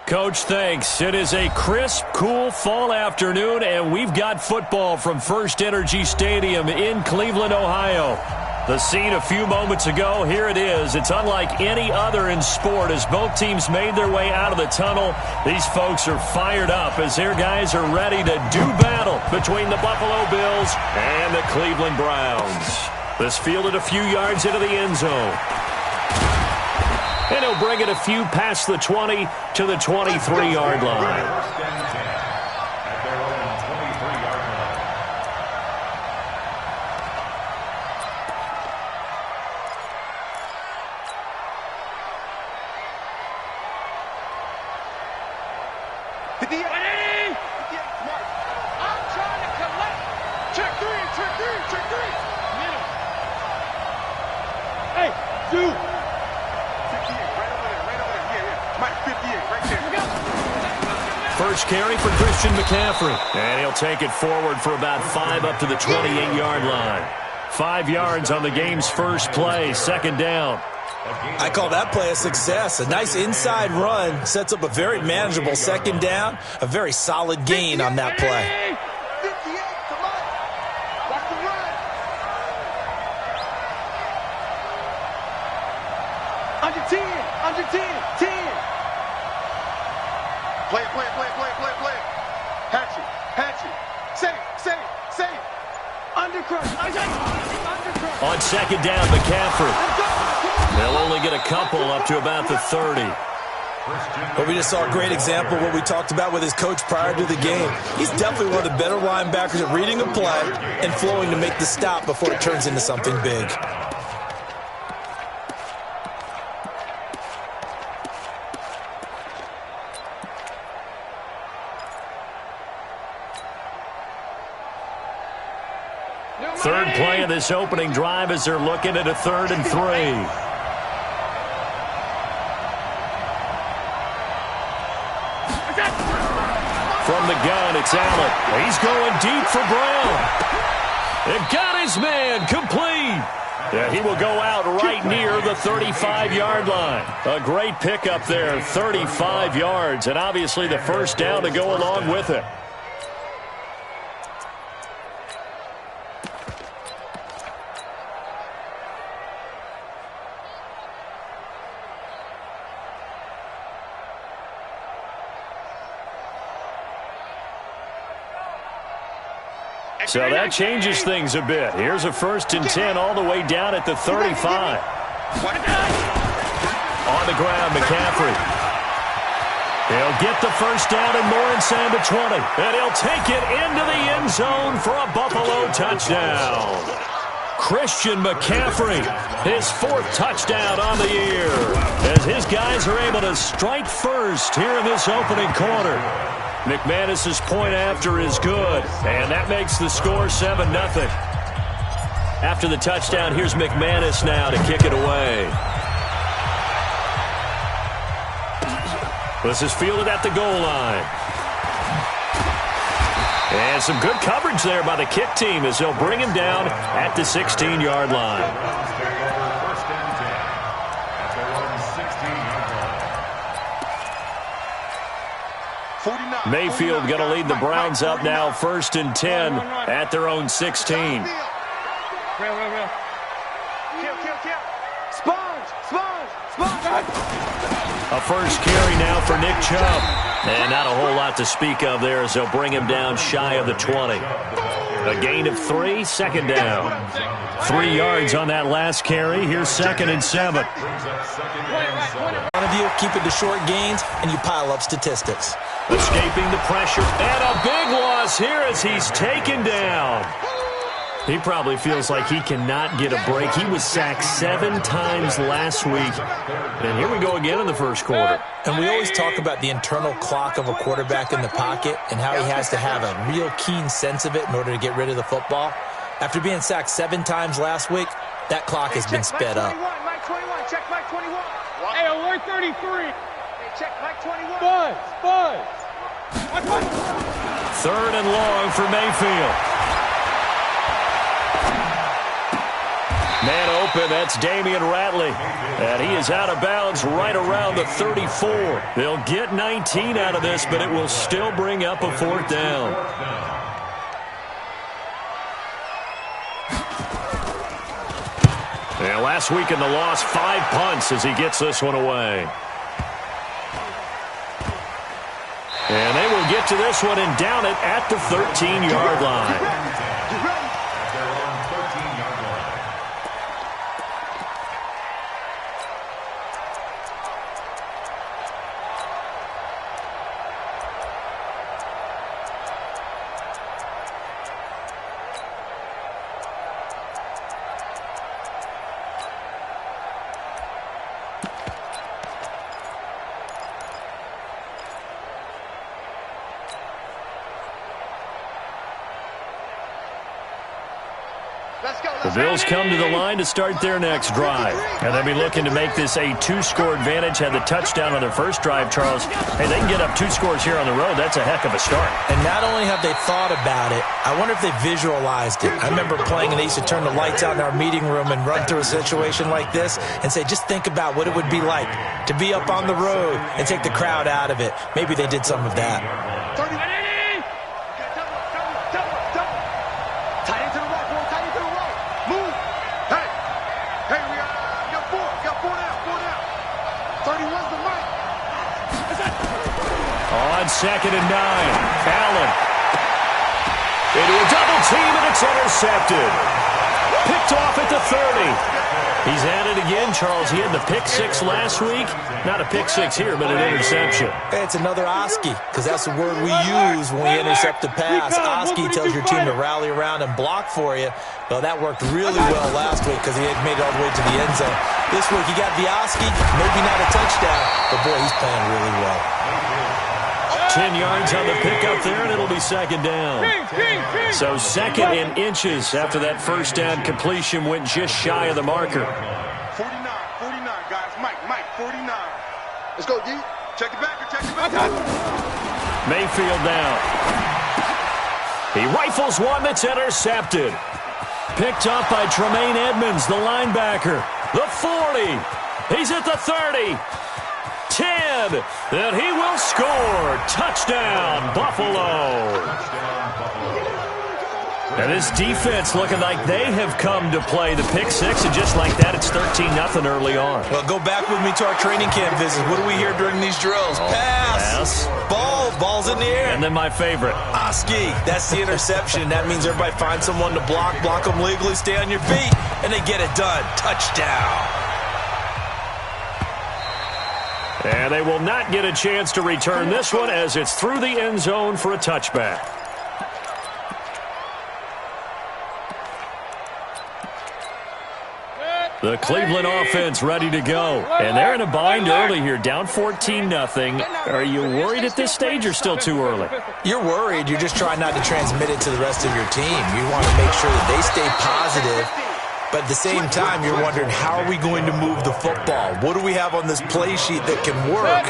Coach, thanks. It is a crisp, cool fall afternoon, and we've got football from First Energy Stadium in Cleveland, Ohio. The scene a few moments ago, here it is. It's unlike any other in sport as both teams made their way out of the tunnel. These folks are fired up as their guys are ready to do battle between the Buffalo Bills and the Cleveland Browns. This fielded a few yards into the end zone. And he'll bring it a few past the 20 to the 23-yard line. First carry for Christian McCaffrey. And he'll take it forward for about 5 up to the 28-yard line. 5 yards on the game's first play, second down. I call that play a success. A nice inside run sets up a very manageable second down. A very solid gain on that play. Under 10, 10. Play it. Hatchet. Save. Undercrush. On second down, McCaffrey. They'll only get a couple up to about the 30. But we just saw a great example of what we talked about with his coach prior to the game. He's definitely one of the better linebackers at reading a play and flowing to make the stop before it turns into something big. Third play of this opening drive as they're looking at a 3rd and 3. From the gun, it's Allen. He's going deep for Brown. They've got his man complete. Yeah, he will go out right near the 35-yard line. A great pickup there, 35 yards, and obviously the first down to go along with it. So that changes things a bit. Here's a 1st and 10 all the way down at the 35. On the ground, McCaffrey. He'll get the first down and more inside the 20. And he'll take it into the end zone for a Buffalo touchdown. Christian McCaffrey, his 4th touchdown on the year, as his guys are able to strike first here in this opening quarter. McManus's point after is good, and that makes the score 7-0. After the touchdown, here's McManus now to kick it away. This is fielded at the goal line. And some good coverage there by the kick team as they'll bring him down at the 16-yard line. Mayfield going to lead the Browns up now, 1st and 10 at their own 16. Kill. Sponge. A first carry now for Nick Chubb. And not a whole lot to speak of there as they'll bring him down shy of the 20. A gain of 3, second down. 3 yards on that last carry. Here's 2nd and 7. One of you keep it to short gains, and you pile up statistics. Escaping the pressure, and a big loss here as he's taken down. He probably feels like he cannot get a break. He was sacked 7 times last week. And here we go again in the first quarter. And we always talk about the internal clock of a quarterback in the pocket and how he has to have a real keen sense of it in order to get rid of the football. After being sacked 7 times last week, that clock has been sped up. Mike 21, check Mike 21. Hey, alert 33. Hey, check Mike 21. Buzz. 3rd and long for Mayfield. Man open, that's Damian Ratley. And he is out of bounds right around the 34. They'll get 19 out of this, but it will still bring up a fourth down. And last week in the loss, 5 punts as he gets this one away. And they will get to this one and down it at the 13-yard line. The Bills come to the line to start their next drive. And they'll be looking to make this a 2-score advantage. Had the touchdown on their first drive, Charles. Hey, they can get up 2 scores here on the road. That's a heck of a start. And not only have they thought about it, I wonder if they visualized it. I remember playing and they used to turn the lights out in our meeting room and run through a situation like this and say, just think about what it would be like to be up on the road and take the crowd out of it. Maybe they did some of that. Second and 9. Allen. Into a double team, and it's intercepted. Picked off at the 30. He's at it again, Charles. He had the pick 6 last week. Not a pick 6 here, but an interception. Hey, it's another Oski, because that's the word we use when we intercept a pass. Oski tells your team to rally around and block for you. Well, that worked really well last week because he had made it all the way to the end zone. This week, he got the Oski, maybe not a touchdown, but boy, he's playing really well. 10 yards on the pickup there, and it'll be second down. So second in inches after that first down completion went just shy of the marker. 49, guys. Mike, 49. Let's go, D. Check it back. Mayfield down. He rifles one that's intercepted. Picked up by Tremaine Edmonds, the linebacker. The 40. He's at the 30. 10, and he will score. Touchdown, Buffalo. And this defense looking like they have come to play the pick 6, and just like that, it's 13-0 early on. Well, go back with me to our training camp visits. What do we hear during these drills? Pass. Ball's in the air. And then my favorite. Oski, that's the interception. That means everybody finds someone to block them legally, stay on your feet, and they get it done. Touchdown. And they will not get a chance to return this one as it's through the end zone for a touchback. The Cleveland offense ready to go. And they're in a bind early here, down 14-0. Are you worried at this stage or still too early? You're worried. You're just trying not to transmit it to the rest of your team. You want to make sure that they stay positive. But at the same time, you're wondering, how are we going to move the football? What do we have on this play sheet that can work?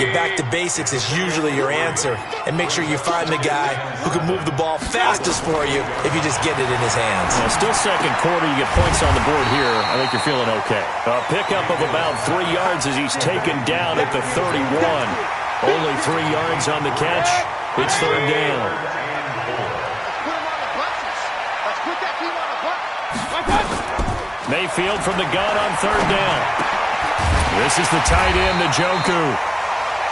Get back to basics is usually your answer. And make sure you find the guy who can move the ball fastest for you if you just get it in his hands. Well, still second quarter. You get points on the board here. I think you're feeling okay. A pickup of about 3 yards as he's taken down at the 31. Only 3 yards on the catch. It's third down. Mayfield from the gun on third down. This is the tight end, Njoku.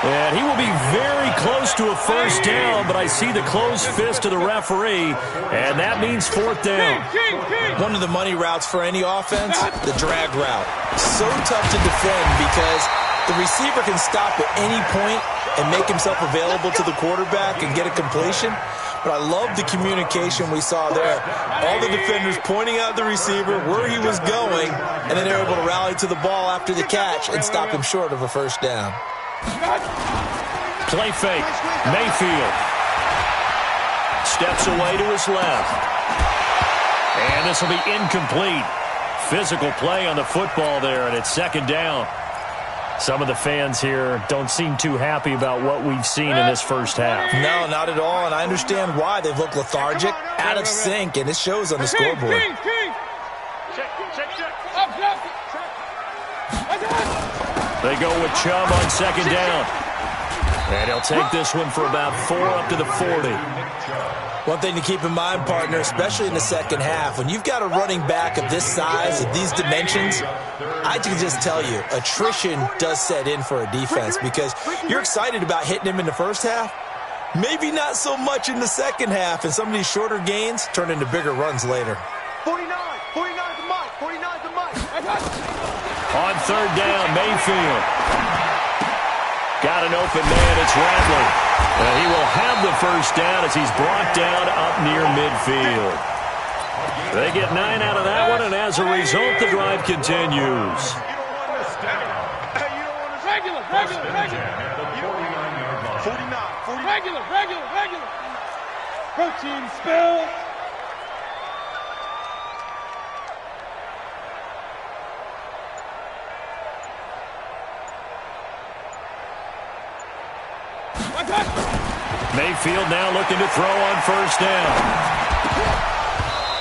And he will be very close to a first down, but I see the closed fist of the referee, and that means fourth down. One of the money routes for any offense, the drag route. So tough to defend because the receiver can stop at any point and make himself available to the quarterback and get a completion. But I love the communication we saw there. All the defenders pointing out the receiver, where he was going, and then they were able to rally to the ball after the catch and stop him short of a first down. Play fake. Mayfield steps away to his left. And this will be incomplete. Physical play on the football there, and it's second down. Some of the fans here don't seem too happy about what we've seen in this first half. No, not at all, and I understand why. They've looked lethargic, out of sync, and it shows on the scoreboard. They go with Chubb on second down. And he'll take this one for about 4 up to the 40. One thing to keep in mind, partner, especially in the second half, when you've got a running back of this size, of these dimensions, I can just tell you, attrition does set in for a defense because you're excited about hitting him in the first half. Maybe not so much in the second half, and some of these shorter gains turn into bigger runs later. 49 to Mike, 49 to Mike. On third down, Mayfield. Got an open man, it's Rattler. And he will have the first down as he's brought down up near midfield. They get 9 out of that one, and as a result, the drive continues. Regular. 49. Regular. Protein spill. Mayfield now looking to throw on first down.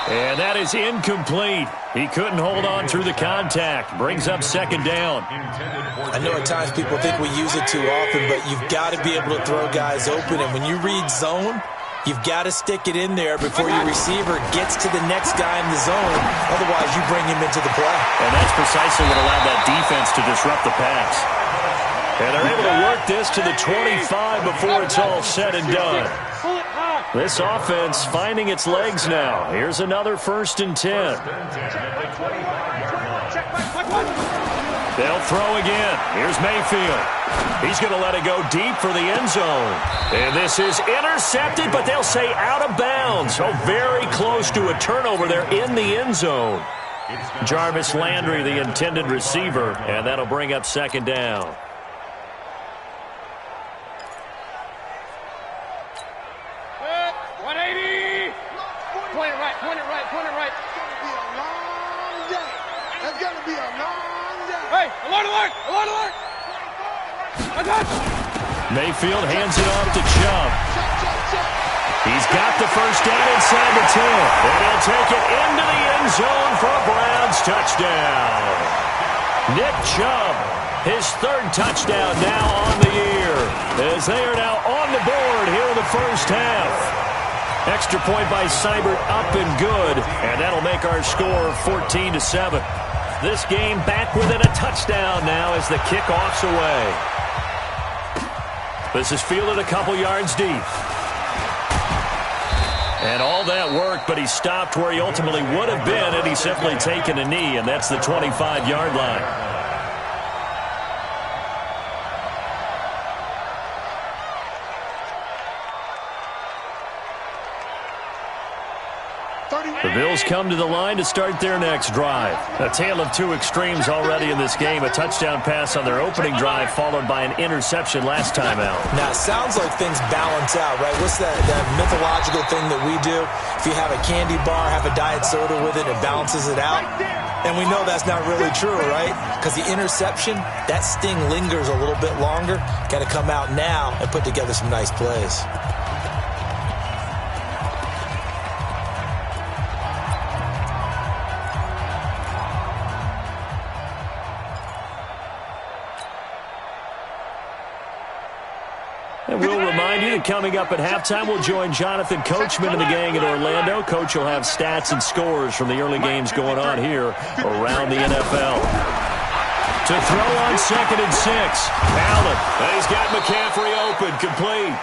And that is incomplete. He couldn't hold on through the contact. Brings up second down. I know at times people think we use it too often, but you've got to be able to throw guys open. And when you read zone, you've got to stick it in there before your receiver gets to the next guy in the zone. Otherwise, you bring him into the play. And that's precisely what allowed that defense to disrupt the pass. And they're able to work this to the 25 before it's all said and done. This offense finding its legs now. Here's another 1st and 10. They'll throw again. Here's Mayfield. He's going to let it go deep for the end zone. And this is intercepted, but they'll say out of bounds. So very close to a turnover there in the end zone. Jarvis Landry, the intended receiver, and that'll bring up second down. Point it right. It's gonna be a long day. Hey, alert! Mayfield hands it off to Chubb. He's got the first down inside the 10. And he'll take it into the end zone for a Browns touchdown. Nick Chubb, his 3rd touchdown now on the year, as they are now on the board here in the first half. Extra point by Seibert up and good, and that'll make our score 14-7. This game back within a touchdown now as the kickoff's away. This is fielded a couple yards deep. And all that work, but he stopped where he ultimately would have been had he simply taken a knee, and that's the 25-yard line. The Bills come to the line to start their next drive. A tale of two extremes already in this game. A touchdown pass on their opening drive followed by an interception last time out. Now, it sounds like things balance out, right? What's that mythological thing that we do? If you have a candy bar, have a diet soda with it, it balances it out. And we know that's not really true, right? Because the interception, that sting lingers a little bit longer. Got to come out now and put together some nice plays. And we'll remind you that coming up at halftime, we'll join Jonathan Coachman and the gang in Orlando. Coach will have stats and scores from the early games going on here around the NFL. To throw on 2nd and 6. Allen. He's got McCaffrey open, complete.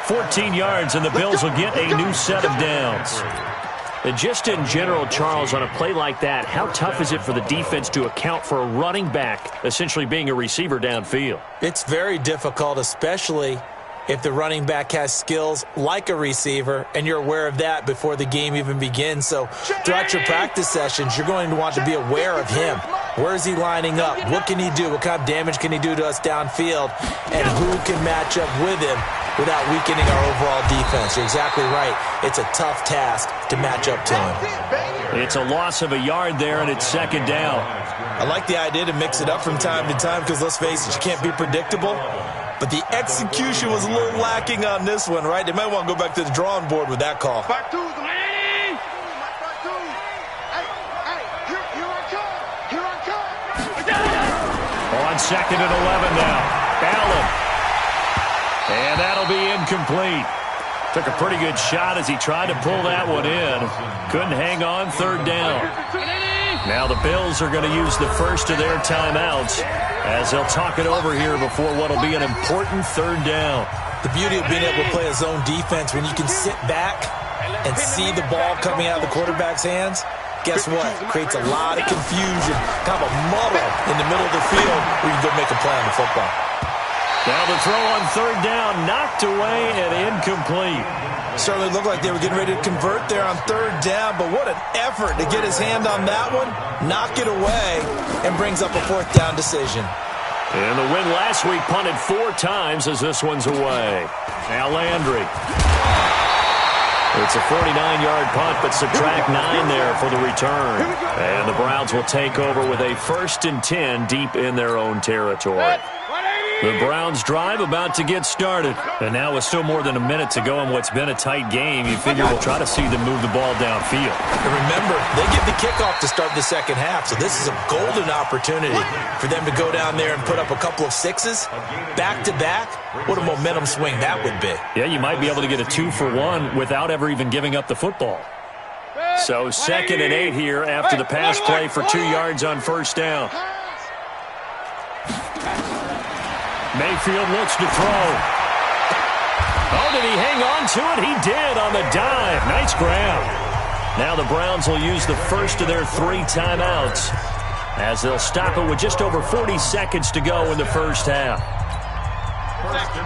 14 yards, and the Bills will get a new set of downs. And just in general, Charles, on a play like that, how tough is it for the defense to account for a running back essentially being a receiver downfield? It's very difficult, especially if the running back has skills like a receiver, and you're aware of that before the game even begins. So throughout your practice sessions, you're going to want to be aware of him. Where is he lining up? What can he do? What kind of damage can he do to us downfield? And who can match up with him without weakening our overall defense? You're exactly right. It's a tough task to match up to him. It's a loss of a yard there, and it's 2nd down. I like the idea to mix it up from time to time because, let's face it, you can't be predictable. But the execution was a little lacking on this one, right? They might want to go back to the drawing board with that call. Back to the man. Back to. Hey, on 2nd and 11 now. Allen. And that'll be incomplete. Took a pretty good shot as he tried to pull that one in. Couldn't hang on 3rd down. Now the Bills are going to use the first of their timeouts as they'll talk it over here before what will be an important 3rd down. The beauty of being able to play a zone defense when you can sit back and see the ball coming out of the quarterback's hands, guess what? Creates a lot of confusion, kind of a muddle in the middle of the field where you can go make a play on the football. Now the throw on 3rd down, knocked away and incomplete. Certainly looked like they were getting ready to convert there on 3rd down, but what an effort to get his hand on that one, knock it away, and brings up a 4th down decision. And the win last week punted 4 times as this one's away. Now Landry. It's a 49-yard punt, but subtract 9 there for the return. And the Browns will take over with a 1st and 10 deep in their own territory. The Browns drive about to get started. And now with still more than a minute to go in what's been a tight game, you figure we'll try to see them move the ball downfield. And remember, they get the kickoff to start the second half, so this is a golden opportunity for them to go down there and put up a couple of 6s back-to-back. What a momentum swing that would be. Yeah, you might be able to get a 2-for-1 without ever even giving up the football. So 2nd and 8 here after the pass play for 2 yards on 1st down. Mayfield looks to throw. Oh, did he hang on to it? He did on the dive. Nice grab. Now the Browns will use the first of their 3 timeouts as they'll stop it with just over 40 seconds to go in the first half.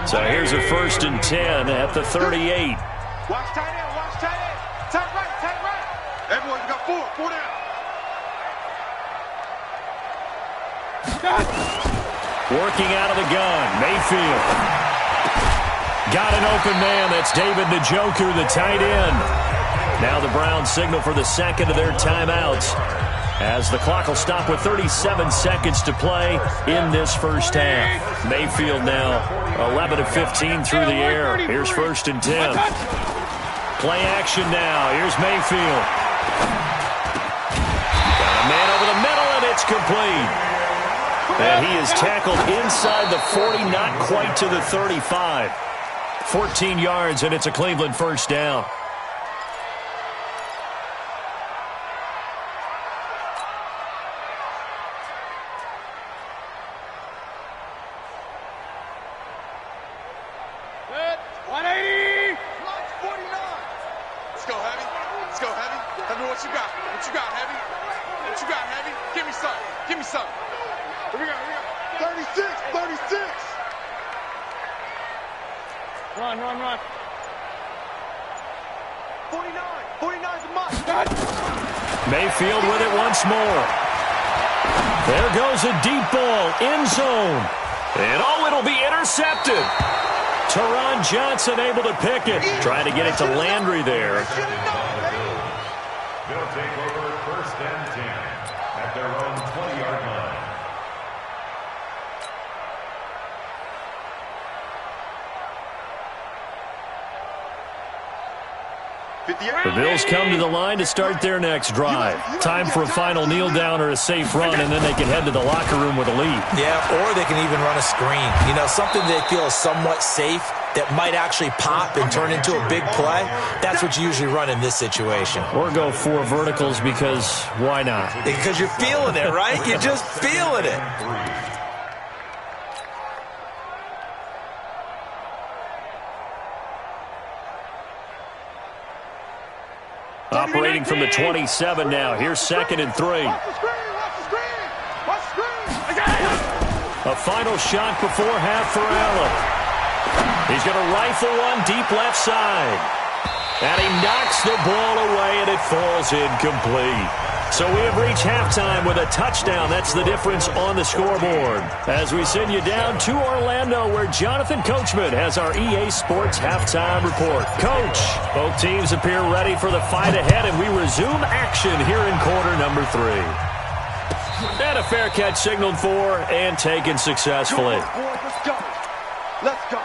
So here's a 1st and 10 at the 38. Watch tight end, watch tight end. Tight right. Everyone, you got 4 down. Working out of the gun, Mayfield. Got an open man. That's David Njoku, the tight end. Now the Browns signal for the 2nd of their timeouts as the clock will stop with 37 seconds to play in this first half. Mayfield now 11 of 15 through the air. Here's 1st and 10. Play action now. Here's Mayfield. Got a man over the middle, and it's complete. And he is tackled inside the 40, not quite to the 35. 14 yards, and it's a Cleveland 1st down. Good. 180. 49. Let's go, Heavy. Let's go, Heavy. Heavy, what you got? What you got, Heavy? What you got, Heavy? Give me something. Give me something. Here we go. 36. Run. 49. 49's a must. Mayfield with it once more. There goes a deep ball, end zone. And it'll be intercepted. Teron Johnson able to pick it. Trying to get it to Landry there. They'll take over 1st and 10 at their own 20-yard line. The Bills come to the line to start their next drive. Time for a final kneel down or a safe run, and then they can head to the locker room with a lead. Yeah, or they can even run a screen. You know, something they feel is somewhat safe that might actually pop and turn into a big play. That's what you usually run in this situation. Or go 4 verticals because why not? Because you're feeling it, right? You're just feeling it. Operating from the 27 now. Here's 2nd and 3. A final shot before half for Allen. He's going to rifle one deep left side. And he knocks the ball away, and it falls incomplete. So we have reached halftime with a touchdown. That's the difference on the scoreboard. As we send you down to Orlando, where Jonathan Coachman has our EA Sports halftime report. Coach, both teams appear ready for the fight ahead, and we resume action here in quarter number 3. And a fair catch signaled for and taken successfully. Let's go. Let's go.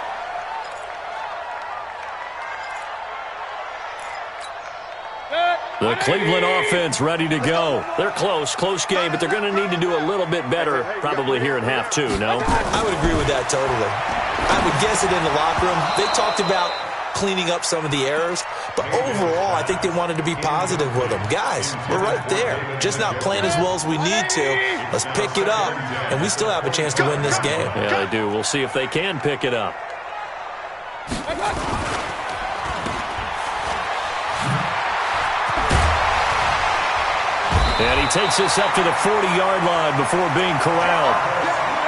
Good. The Cleveland offense ready to go. They're close game, but they're going to need to do a little bit better probably here in half two, no? I would agree with that totally. I would guess it in the locker room. They talked about cleaning up some of the errors, but overall, I think they wanted to be positive with them. Guys, we're right there. Just not playing as well as we need to. Let's pick it up, and we still have a chance to win this game. Yeah, they do. We'll see if they can pick it up. And he takes this up to the 40-yard line before being corralled.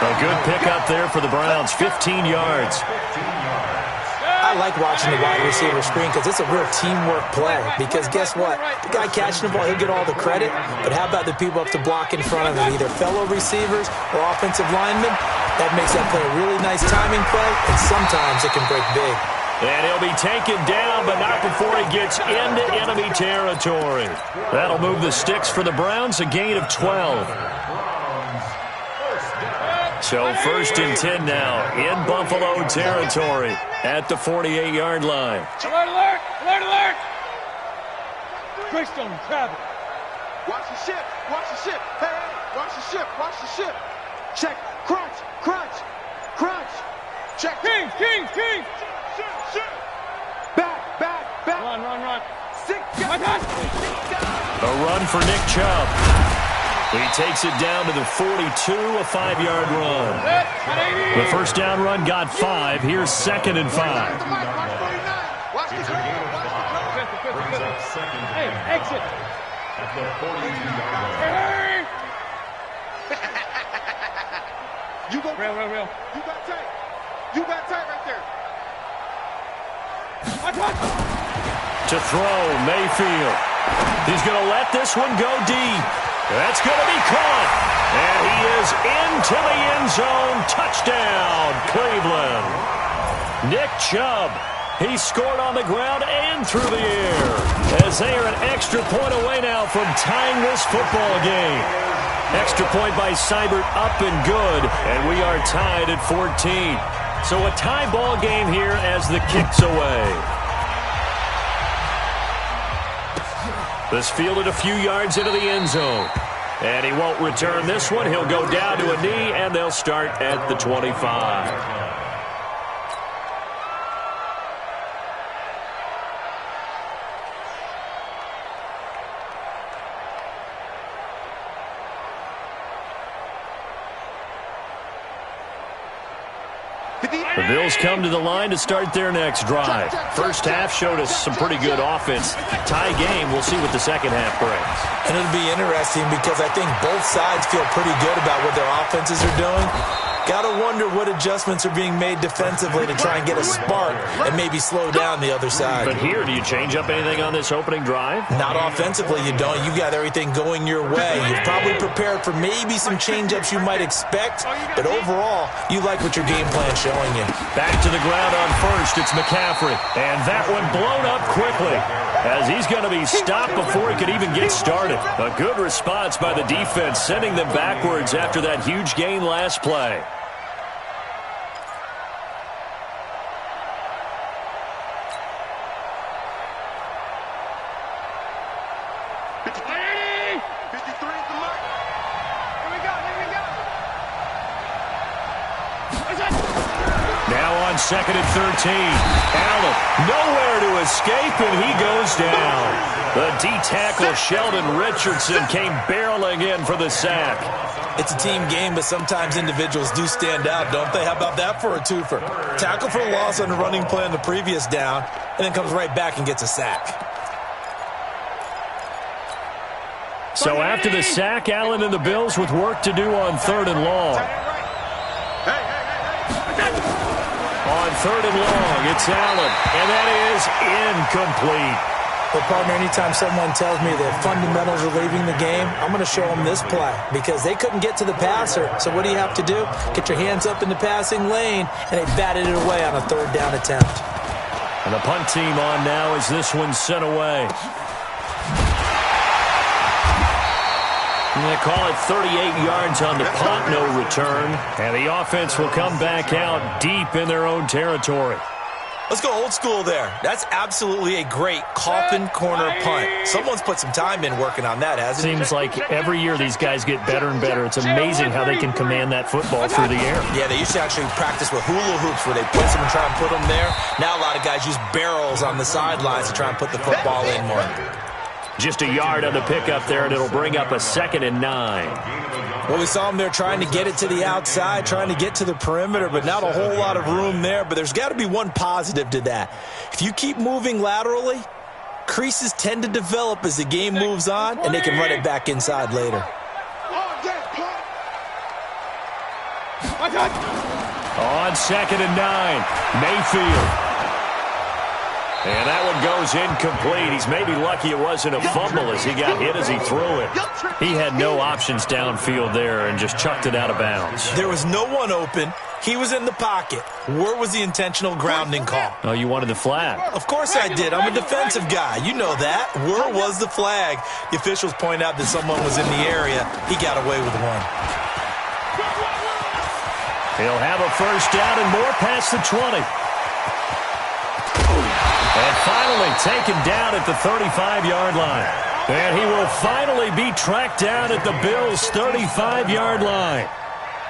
A good pickup there for the Browns, 15 yards. I like watching the wide receiver screen because it's a real teamwork play. Because guess what? The guy catching the ball, he'll get all the credit. But how about the people up to block in front of him, either fellow receivers or offensive linemen? That makes that play a really nice timing play, and sometimes it can break big. And he'll be taken down, but not before he gets into enemy territory. That'll move the sticks for the Browns, a gain of 12. So 1st and 10 now in Buffalo territory at the 48-yard line. Alert, alert, alert, alert! Greystone, travel. Watch the ship, watch the ship. Hey, hey, watch the ship, watch the ship. Check, crunch, crunch, crunch. Check. King, king, king. Back, back, back. Run. My God. A run for Nick Chubb. He takes it down to the 42, a 5-yard run. The first down run got 5. Here's 2nd and 5. Watch the Hey, exit. At the 42-yard line. You go. Real. You got tight right there. To throw, Mayfield. He's going to let this one go deep. That's going to be caught. And he is into the end zone. Touchdown, Cleveland. Nick Chubb. He scored on the ground and through the air. As they are an extra point away now from tying this football game. Extra point by Seibert up and good. And we are tied at 14. So a tie ball game here as the kick's away. This fielded a few yards into the end zone. And he won't return this one. He'll go down to a knee, and they'll start at the 25. The Bills come to the line to start their next drive. First half showed us some pretty good offense. Tie game, we'll see what the second half brings. And it'll be interesting because I think both sides feel pretty good about what their offenses are doing. Got to wonder what adjustments are being made defensively to try and get a spark and maybe slow down the other side. But here, do you change up anything on this opening drive? Not offensively, you don't. You got everything going your way. You've probably prepared for maybe some change-ups you might expect, but overall, you like what your game plan's showing you. Back to the ground on first, it's McCaffrey. And that one blown up quickly as he's going to be stopped before he could even get started. A good response by the defense, sending them backwards after that huge gain last play. Second and 13. Allen nowhere to escape, and he goes down. The D-tackle Sheldon Richardson came barreling in for the sack. It's a team game, but sometimes individuals do stand out, don't they? How about that for a twofer? Tackle for a loss on the running play on the previous down, and then comes right back and gets a sack. So after the sack, Allen and the Bills with work to do on 3rd and long. On 3rd and long, it's Allen, and that is incomplete. Well, partner, anytime someone tells me that fundamentals are leaving the game, I'm going to show them this play because they couldn't get to the passer. So what do you have to do? Get your hands up in the passing lane, and they batted it away on a 3rd down attempt. And the punt team on now as this one's sent away. They call it 38 yards on the punt, no return. And the offense will come back out deep in their own territory. Let's go old school there. That's absolutely a great coffin corner punt. Someone's put some time in working on that, hasn't it? Seems like every year these guys get better and better. It's amazing how they can command that football through the air. Yeah, they used to actually practice with hula hoops where they place them and try and put them there. Now a lot of guys use barrels on the sidelines to try and put the football in more. Just a yard on the pickup there, and it'll bring up a 2nd and 9. Well, we saw him there trying to get it to the outside, trying to get to the perimeter, but not a whole lot of room there. But there's got to be one positive to that. If you keep moving laterally, creases tend to develop as the game moves on, and they can run it back inside later. On 2nd and 9, Mayfield. And that one goes incomplete. He's maybe lucky it wasn't a fumble as he got hit as he threw it. He had no options downfield there and just chucked it out of bounds. There was no one open. He was in the pocket. Where was the intentional grounding call? Oh, you wanted the flag. Of course I did. I'm a defensive guy. You know that. Where was the flag? The officials point out that someone was in the area. He got away with one. He'll have a first down and more past the 20. And finally taken down at the 35-yard line. And he will finally be tracked down at the Bills' 35-yard line.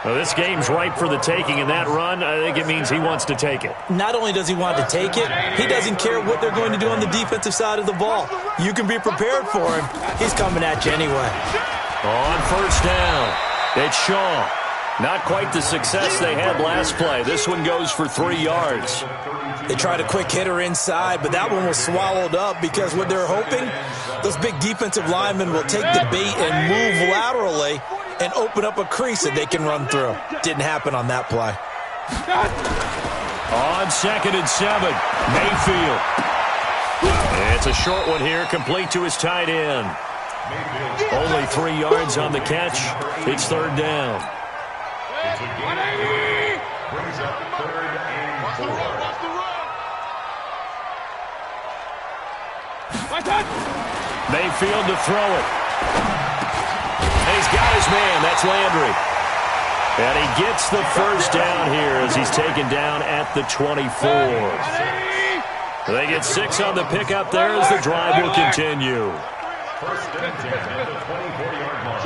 Well, this game's ripe for the taking, and that run, I think it means he wants to take it. Not only does he want to take it, he doesn't care what they're going to do on the defensive side of the ball. You can be prepared for him. He's coming at you anyway. On first down, it's Shaw. Not quite the success they had last play. This one goes for 3 yards. They tried a quick hitter inside, but that one was swallowed up because what they're hoping, those big defensive linemen will take the bait and move laterally and open up a crease that they can run through. Didn't happen on that play. On 2nd and 7, Mayfield. It's a short one here, complete to his tight end. Only 3 yards on the catch. It's 3rd down. Brings up 3rd and 4. Mayfield to throw it. And he's got his man. That's Landry. And he gets the first down here as he's taken down at the 24. They get 6 on the pickup there as the drive will continue. First and 10 at the 24-yard line.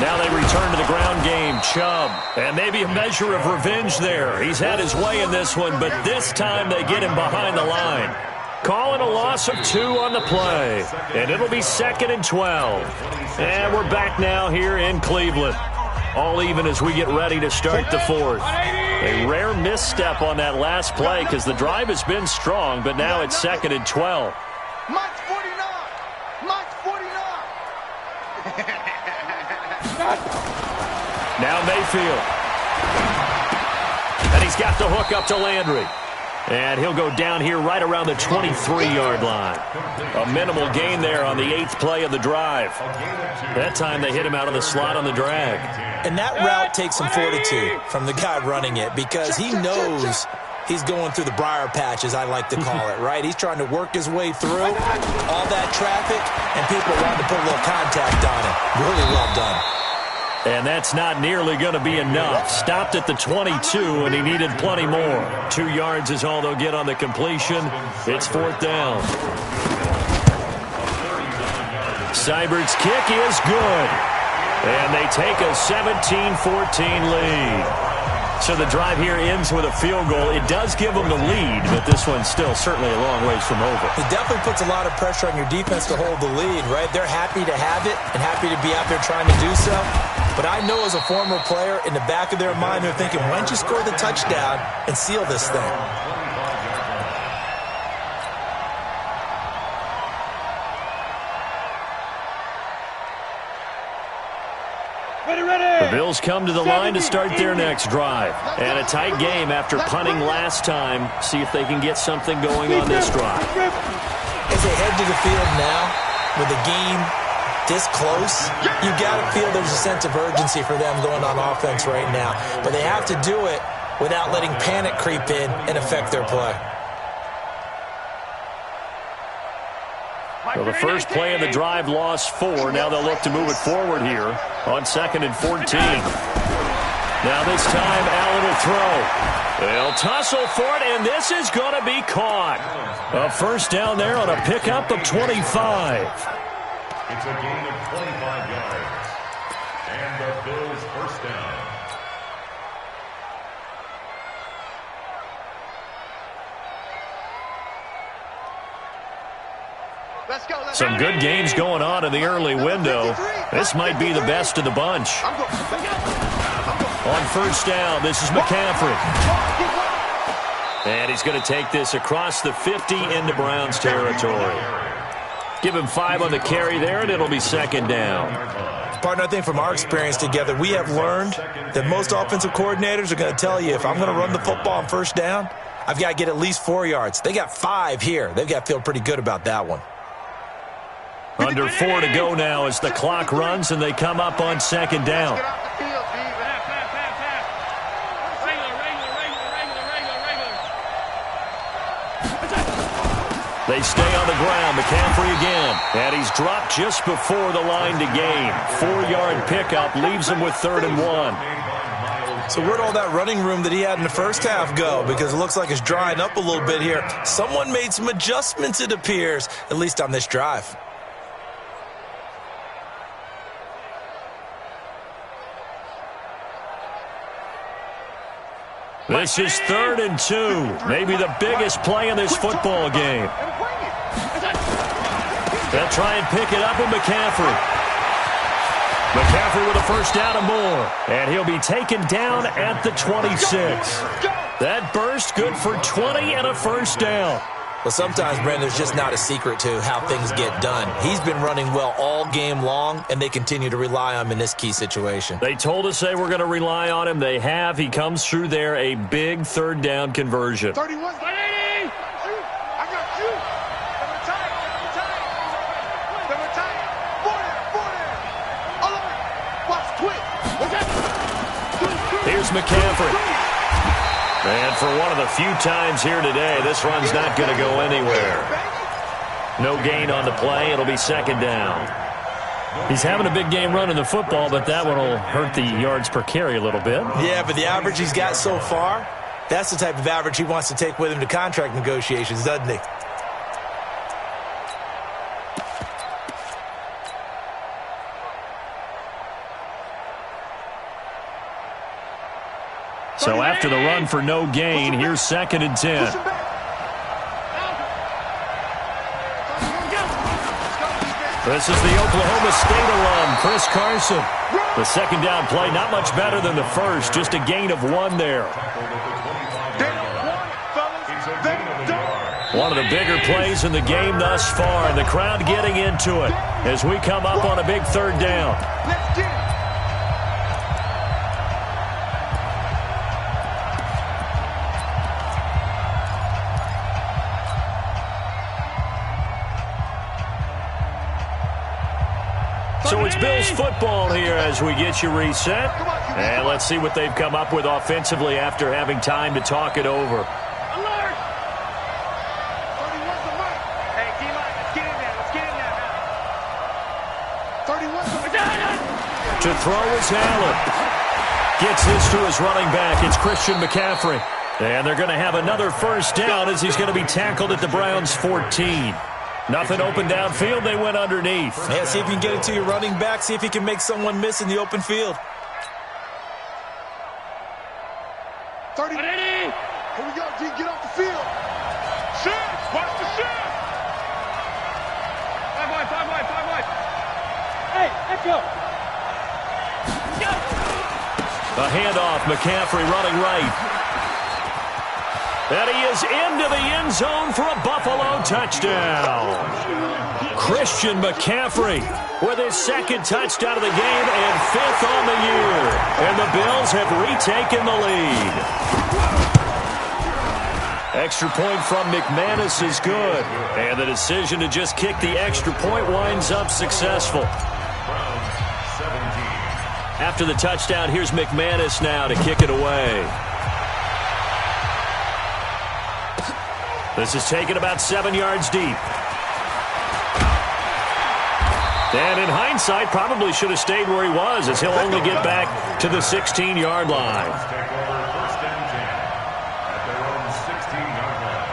Now they return to the ground game. Chubb. And maybe a measure of revenge there. He's had his way in this one, but this time they get him behind the line. Calling a loss of 2 on the play. And it'll be 2nd and 12. And we're back now here in Cleveland. All even as we get ready to start the 4th. A rare misstep on that last play because the drive has been strong, but now it's 2nd and 12. Mike's 49. Mike's 49. Now Mayfield. And he's got the hook up to Landry. And he'll go down here right around the 23-yard line. A minimal gain there on the 8th play of the drive. That time they hit him out of the slot on the drag. And that route takes some fortitude from the guy running it because he knows he's going through the briar patch, as I like to call it, right? He's trying to work his way through all that traffic, and people want to put a little contact on it. Really well done. And that's not nearly going to be enough. Stopped at the 22, and he needed plenty more. 2 yards is all they'll get on the completion. It's 4th down. Seibert's kick is good. And they take a 17-14 lead. So the drive here ends with a field goal. It does give them the lead, but this one's still certainly a long ways from over. It definitely puts a lot of pressure on your defense to hold the lead, right? They're happy to have it and happy to be out there trying to do so. But I know as a former player, in the back of their mind, they're thinking, why don't you score the touchdown and seal this thing? The Bills come to the line to start their next drive. And a tight game after punting last time. See if they can get something going on this drive. As they head to the field now, with the game this close, you got to feel there's a sense of urgency for them going on offense right now. But they have to do it without letting panic creep in and affect their play. Well, the first play of the drive lost 4. Now they'll look to move it forward here on 2nd and 14. Now this time, Allen will throw. They'll tussle for it, and this is going to be caught. A first down there on a pickup of 25. It's a gain of 25 yards. And the Bills' first down. Some good games going on in the early window. This might be the best of the bunch. On first down, this is McCaffrey. And he's going to take this across the 50 into Browns territory. Give him 5 on the carry there, and it'll be second down. Partner, I think from our experience together, we have learned that most offensive coordinators are going to tell you, if I'm going to run the football on first down, I've got to get at least 4 yards. They got 5 here. They've got to feel pretty good about that one. Under 4 to go now as the clock runs and they come up on second down. They stay on the ground. McCaffrey again. And he's dropped just before the line to gain. 4-yard pickup leaves him with 3rd and 1. So where'd all that running room that he had in the first half go? Because it looks like it's drying up a little bit here. Someone made some adjustments, it appears, at least on this drive. This is 3rd and 2. Maybe the biggest play in this football game. They'll try and pick it up with McCaffrey. McCaffrey with a first down and more. And he'll be taken down at the 26. That burst good for 20 and a first down. Well, sometimes, Brandon, there's just not a secret to how things get done. He's been running well all game long, and they continue to rely on him in this key situation. They told us they were going to rely on him. They have. He comes through there, a big 3rd down conversion. 31, 180. I got you. They're tight. They're tight. 40. Watch quick. Here's McCaffrey. And for one of the few times here today, this run's not going to go anywhere. No gain on the play. It'll be second down. He's having a big game running the football, but that one will hurt the yards per carry a little bit. Yeah, but the average he's got so far, that's the type of average he wants to take with him to contract negotiations, doesn't he? So after the run for no gain, here's 2nd and 10. This is the Oklahoma State alum, Chris Carson. The second down play, not much better than the first, just a gain of 1 there. One of the bigger plays in the game thus far, and the crowd getting into it as we come up on a big 3rd down. So it's Bills football here as we get you reset. And let's see what they've come up with offensively after having time to talk it over. To throw is Allen. Gets this to his running back. It's Christian McCaffrey. And they're going to have another first down as he's going to be tackled at the Browns' 14. Nothing open downfield. They went underneath. Yeah, see if you can get it to your running back. See if he can make someone miss in the open field. 30. Here we go, G. Get off the field. Shift. Watch the shift. 5 wide. Hey, let's go. A handoff. McCaffrey running right. And he is into the end zone for a Buffalo touchdown. Christian McCaffrey with his 2nd touchdown of the game and 5th on the year. And the Bills have retaken the lead. Extra point from McManus is good. And the decision to just kick the extra point winds up successful. After the touchdown, here's McManus now to kick it away. This is taken about 7 yards deep. And in hindsight, probably should have stayed where he was, as he'll only get back to the 16-yard line. Take over first and 10 at their own 16-yard line.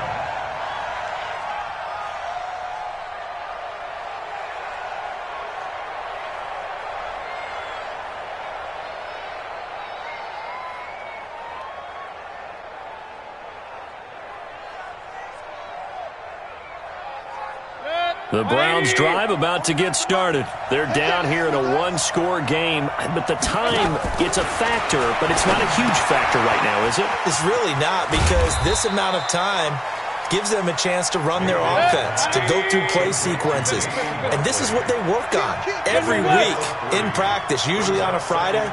The Browns drive about to get started. They're down here in a one-score game, but the time, it's a factor, but it's not a huge factor right now, is it? It's really not, because this amount of time gives them a chance to run their offense, to go through play sequences. And this is what they work on every week in practice, usually on a Friday.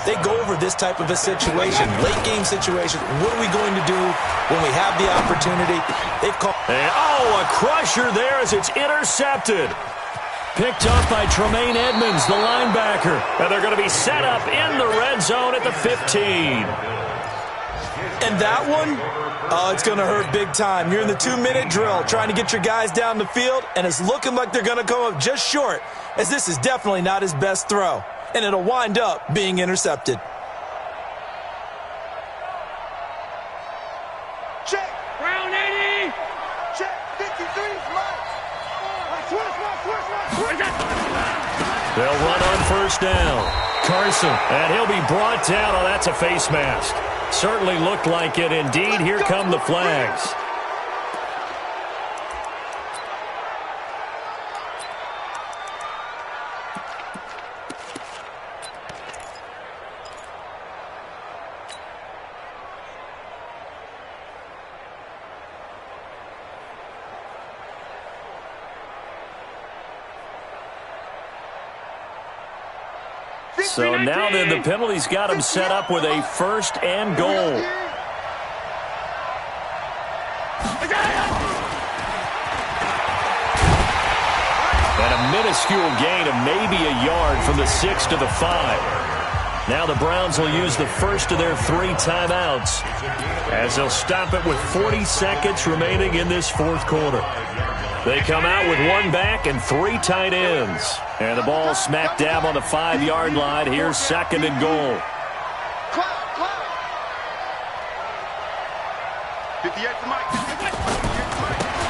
They go over this type of a situation, late game situation. What are we going to do when we have the opportunity? They've called. And, oh, a crusher there as it's intercepted. Picked up by Tremaine Edmonds, the linebacker. And they're going to be set up in the red zone at the 15. And that one, oh, it's going to hurt big time. You're in the 2-minute drill trying to get your guys down the field, and it's looking like they're going to come up just short, as this is definitely not his best throw. And it'll wind up being intercepted. Check. Brown 80. Check. 53. They'll run on first down. Carson, and he'll be brought down. Oh, that's a face mask. Certainly looked like it. Indeed, here come the flags. So now then the penalty's got him set up with a first and goal. And a minuscule gain of maybe a yard from the 6 to the 5. Now the Browns will use the first of their 3 timeouts, as they'll stop it with 40 seconds remaining in this fourth quarter. They come out with 1 back and 3 tight ends. And the ball smack dab on the 5-yard line. Here's second and goal.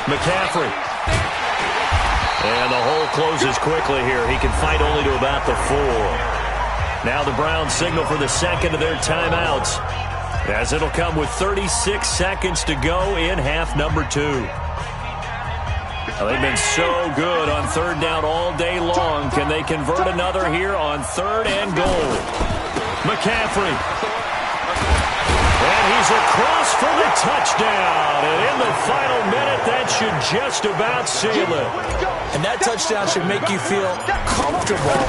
McCaffrey. And the hole closes quickly here. He can fight only to about the 4. Now the Browns signal for the second of their timeouts, as it'll come with 36 seconds to go in half number 2. They've been so good on third down all day long. Can they convert another here on third and goal? McCaffrey. And he's across for the touchdown. And in the final minute, that should just about seal it. And that touchdown should make you feel comfortable.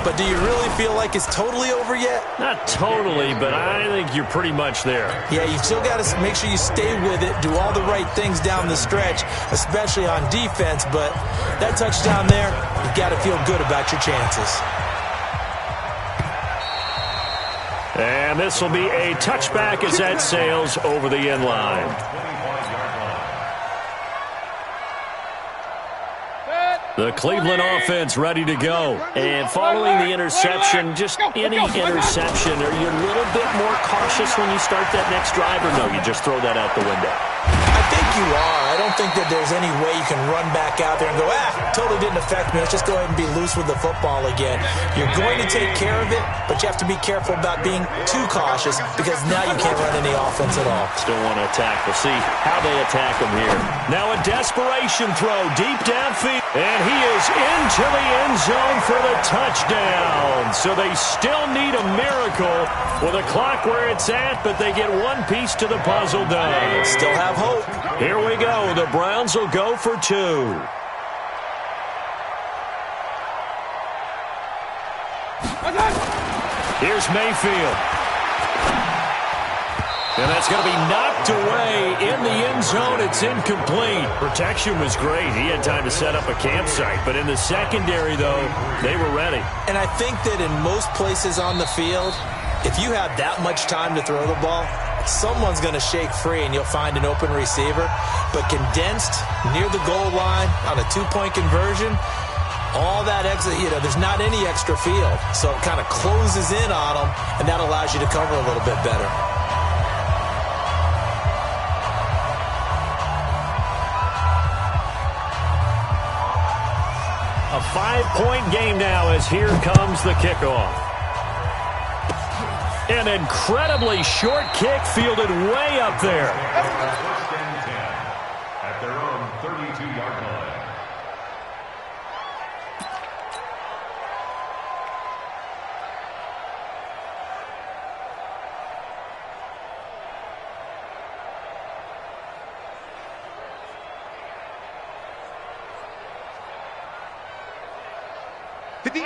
But do you really feel like it's totally over yet? Not totally, but I think you're pretty much there. Yeah, you've still got to make sure you stay with it, do all the right things down the stretch, especially on defense. But that touchdown there, you've got to feel good about your chances. And this will be a touchback as that sails over the end line. The Cleveland offense ready to go. And following the interception, just any interception, are you a little bit more cautious when you start that next drive, or no, you just throw that out the window? I think you are. I don't think that there's any way you can run back out there and go, totally didn't affect me. Let's just go ahead and be loose with the football again. You're going to take care of it, but you have to be careful about being too cautious, because now you can't run any offense at all. Still want to attack. We'll see how they attack them here. Now a desperation throw deep downfield. And he is into the end zone for the touchdown. So they still need a miracle with a clock where it's at, but they get one piece to the puzzle done. Still have hope. Here we go. The Browns will go for 2. Here's Mayfield. And that's going to be knocked away in the end zone. It's incomplete. Protection was great. He had time to set up a campsite. But in the secondary, though, they were ready. And I think that in most places on the field, if you have that much time to throw the ball, someone's going to shake free and you'll find an open receiver. But condensed near the goal line on a 2-point conversion, all that extra, there's not any extra field. So it kind of closes in on them, and that allows you to cover a little bit better. A 5-point game now as here comes the kickoff. An incredibly short kick fielded way up there. First and 10 at their own 32-yard line.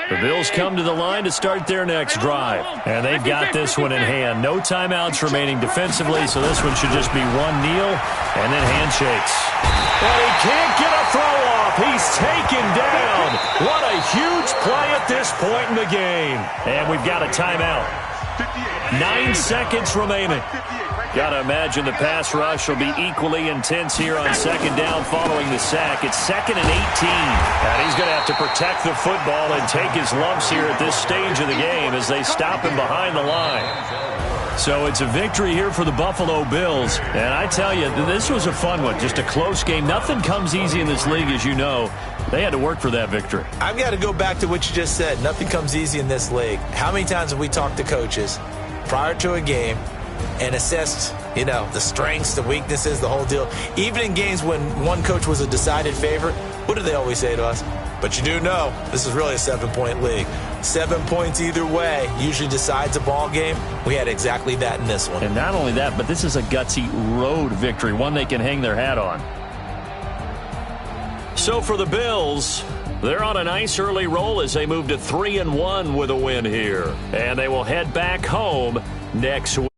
The Bills come to the line to start their next drive. And they've got this one in hand. No timeouts remaining defensively, so this one should just be one kneel and then handshakes. But he can't get a throw off. He's taken down. What a huge play at this point in the game. And we've got a timeout. 9 seconds remaining. Got to imagine the pass rush will be equally intense here on second down following the sack. It's 2nd and 18. And he's going to have to protect the football and take his lumps here at this stage of the game as they stop him behind the line. So it's a victory here for the Buffalo Bills. And I tell you, this was a fun one. Just a close game. Nothing comes easy in this league, as you know. They had to work for that victory. I've got to go back to what you just said. Nothing comes easy in this league. How many times have we talked to coaches prior to a game and assessed, the strengths, the weaknesses, the whole deal? Even in games when one coach was a decided favorite, what do they always say to us? But you do know this is really a 7-point league. 7 points either way usually decides a ball game. We had exactly that in this one. And not only that, but this is a gutsy road victory, one they can hang their hat on. So for the Bills, they're on a nice early roll as they move to 3-1 with a win here. And they will head back home next week.